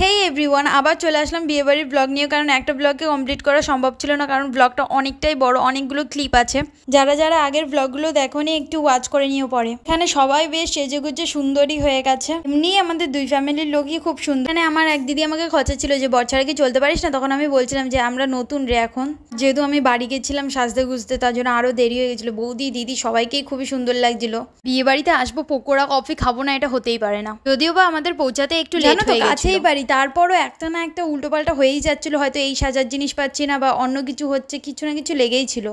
হেই everyone, আবার চলে আসলাম বিয়েবাড়ির ব্লগ নিয়ে। কারণ একটা ব্লগকে কমপ্লিট করা সম্ভব ছিল না, কারণ ব্লগটা অনেকটাই বড়, অনেকগুলো ক্লিপ আছে। যারা যারা আগের ব্লগগুলো দেখোনি একটু ওয়াচ করে নিয়েও পড়ে। এখানে সবাই বেশ সেজেগুজে সুন্দরী হয়ে গেছে। এমনি আমাদের দুই ফ্যামিলির লোকই খুব সুন্দর। এখানে আমার এক দিদি আমাকে খচা ছিল যে বছরে কি চলতে পারিস না, তখন আমি বলছিলাম যে আমরা নতুন রে এখন, যেহেতু আমি বাড়ি গেছিলাম সাজতে গুজতে, তার জন্য আরো দেরি হয়ে গেছিল। বৌদি দিদি সবাইকেই খুবই সুন্দর লাগছিল। বিয়ে বাড়িতে আসবো, পকোড়া কফি খাবো না এটা হতেই পারে না। যদিও বা আমাদের পৌঁছাতে একটু লেট হয়ে গেছেই বাড়ি, তারপরও একটা না একটা উল্টোপাল্টা হয়েই যাচ্ছিল। হয়তো এই সাজার জিনিস পাচ্ছি না বা অন্য কিছু হচ্ছে, কিছু না কিছু লেগেই ছিল।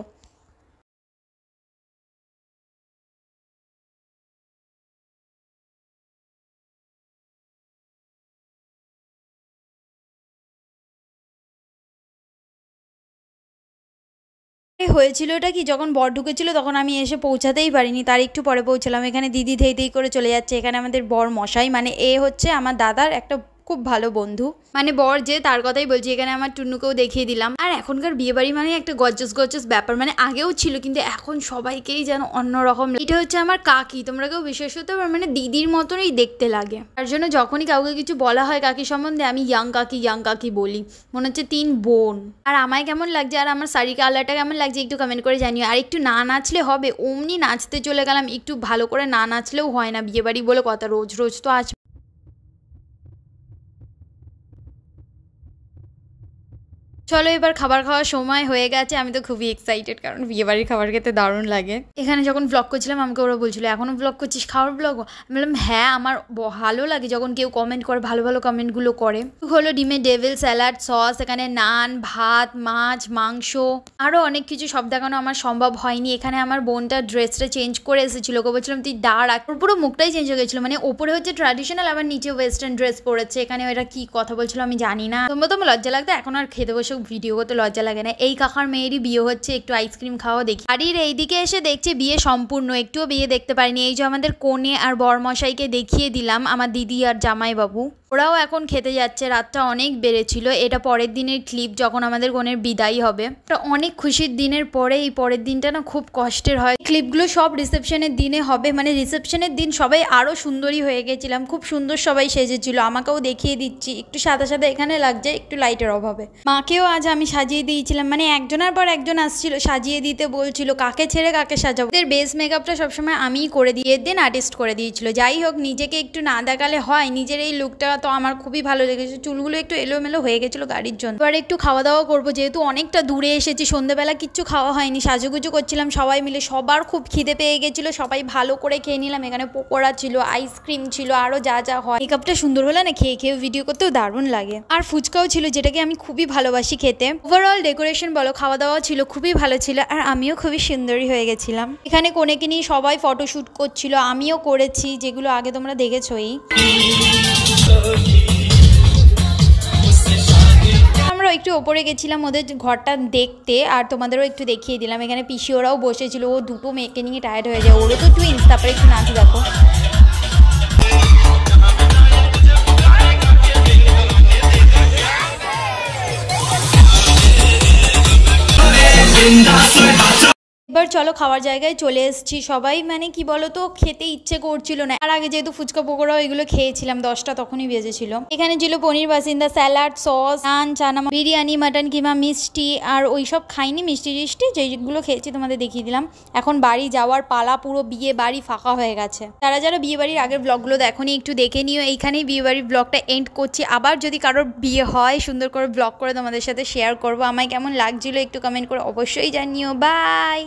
হয়েছিল এটা কি, যখন বর ঢুকেছিল তখন আমি এসে পৌঁছাতেই পারিনি, তার একটু পরে পৌঁছালাম। এখানে দিদি ধেই ধেই করে চলে যাচ্ছে। এখানে আমাদের বর মশাই, মানে এ হচ্ছে আমার দাদার একটা খুব ভালো বন্ধু, মানে বর যে, তার কথাই বলছি। এখানে আমার টুন্নুকেও দেখিয়ে দিলাম। আর এখনকার বিয়ে বাড়ি মানে একটা গজ্জস গজ্জস ব্যাপার, মানে আগেও ছিল কিন্তু এখন সবাইকেই যেন অন্যরকম। এটা হচ্ছে আমার কাকি, তোমরা কেউ বিশ্বাস করতে পারো, মানে দিদির মতনই দেখতে লাগে। তার জন্য যখনই কাউকে কিছু বলা হয় কাকি সম্বন্ধে, আমি ইয়াং কাকি বলি, মনে হচ্ছে 3 বোন। আর আমায় কেমন লাগছে আর আমার শাড়ি কালারটা কেমন লাগছে একটু কমেন্ট করে জানিও। আর একটু না নাচলে হবে, অমনি নাচতে চলে গেলাম। একটু ভালো করে না নাচলেও হয় না, বিয়ে বাড়ি বলে কথা, রোজ রোজ তো আজ। চলো এবার খাবার খাওয়ার সময় হয়ে গেছে। আমি তো খুবই এক্সাইটেড, কারণ বিয়েবাড়ির খাবার খেতে দারুণ লাগে। এখানে যখন ব্লগ করছিলাম আমাকে ওরা বলছিল এখনও ব্লগ করছিস, খাওয়ার ব্লগ? আমি বললাম হ্যাঁ, আমার ভালো লাগে যখন কেউ কমেন্ট করে, ভালো ভালো কমেন্টগুলো করে। হলো ডিমের ডেভিল স্যালাড সস, এখানে নান, ভাত, মাছ, মাংস, আরও অনেক কিছু। সব দেখানো আমার সম্ভব হয়নি। এখানে আমার বোনটা ড্রেসটা চেঞ্জ করে এসেছিল, ওকে বলছিলাম তুই দাঁড়া। ওর পুরো মুখটাই চেঞ্জ হয়ে গেছিলো, মানে ওপরে হচ্ছে ট্র্যাডিশনাল, আবার নিচে ওয়েস্টার্ন ড্রেস পরেছে। এখানে ওরা কি কথা বলছিল আমি জানি না। তোমার লজ্জা লাগতো, এখন আর খেতে বসে ভিডিও করতে লজ্জা লাগে না। এই কাকার মেয়েরই বিয়ে হচ্ছে, একটু আইসক্রিম খাওয়া দেখি। বাড়ির এইদিকে এসে দেখছি বিয়ে সম্পূর্ণ, একটুও বিয়ে দেখতে পারিনি। এই যে আমাদের কনে আর বরমশাইকে দেখিয়ে দিলাম, আমার দিদি আর জামাইবাবু, ওরাও এখন খেতে যাচ্ছে। রাতটা অনেক বেড়েছিল। এটা পরের দিনের ক্লিপ, যখন আমাদের কনের বিদায় হবে। এটা অনেক খুশির দিনের পরে এই পরের দিনটা না খুব কষ্টের হয়। ক্লিপগুলো সব রিসেপশনের দিনে হবে, মানে রিসেপশনের দিন সবাই আরও সুন্দরী হয়ে গেছিলাম, খুব সুন্দর সবাই সেজেছিল। আমাকেও দেখিয়ে দিচ্ছি, একটু সাদা সাদা এখানে লাগছে, একটু লাইটের অভাবে। মাকেও আজ আমি সাজিয়ে দিয়েছিলাম, মানে একজনের পর একজন আসছিল সাজিয়ে দিতে, বলছিল কাকে ছেড়ে কাকে সাজাবো। এর বেস মেকআপটা সবসময় আমিই করে দিই, এর দিন আর্টিস্ট করে দিয়েছিল। যাই হোক, নিজেকে একটু না দেখালে হয়। নিজের এই লুকটা তো আমার খুবই ভালো লেগেছে। চুলগুলো একটু এলোমেলো হয়ে গেছিলো গাড়ির জন্য। এবার একটু খাওয়া দাওয়া করবো, যেহেতু অনেকটা দূরে এসেছি। সন্ধ্যেবেলা কিচ্ছু খাওয়া হয়নি, সাজুগুজু করছিলাম সবাই মিলে। সবার খুব খিদে পেয়ে গেছিলো, সবাই ভালো করে খেয়ে নিলাম। এখানে পকোড়া ছিল, আইসক্রিম ছিল, আরও যা যা হয়। মেকআপটা সুন্দর হলে না খেয়ে খেয়ে ভিডিও করতেও দারুণ লাগে। আর ফুচকাও ছিল, যেটাকে আমি খুবই ভালোবাসি খেতে। ওভারঅল ডেকোরেশন বলো, খাওয়া দাওয়া ছিল, খুবই ভালো ছিল। আর আমিও খুবই সুন্দরী হয়ে গেছিলাম। এখানে কোনেকে নিয়ে সবাই ফটোশ্যুট করছিল, আমিও করেছি, যেগুলো আগে তোমরা দেখেছোই। আমরা একটু ওপরে গেছিলাম ওদের ঘরটা দেখতে, আর তোমাদেরও একটু দেখিয়ে দিলাম। এখানে পিসি ওরাও বসেছিল, ও দুটো মেয়েকে নিয়ে টায়ার্ড হয়ে যায়, ওরও তো টুইন্স। তারপরে একটু নাচ দেখো। এবার চলো খাওয়ার জায়গায় চলে এসেছি। সবাই মানে কি বলতো, খেতে ইচ্ছে করছিল না। আর আগে যেহেতু ফুচকা পকোড়া এগুলো খেয়েছিলাম, 10টা তখনই বেজেছিল। এখানে ছিল পনির বাসিন্দা, স্যালাড, সস, নান, চানা, বিরিয়ানি, মাটন কিমা, মিষ্টি। আর ওইসব খাইনি, মিষ্টি টিষ্টি যেগুলো খেয়েছি তোমাদের দেখিয়ে দিলাম। এখন বাড়ি যাওয়ার পালা, পুরো বিয়ে বাড়ি ফাঁকা হয়ে গেছে। যারা যারা বিয়ে বাড়ির আগের ব্লগগুলো দেখোনি একটু দেখে নিও। এইখানেই বিয়ে বাড়ির ব্লগটা এন্ড করছি। আবার যদি কারোর বিয়ে হয়, সুন্দর করে ব্লগ করে তোমাদের সাথে শেয়ার করবো। আমায় কেমন লাগছিল একটু কমেন্ট করে অবশ্যই জানিও। বাই।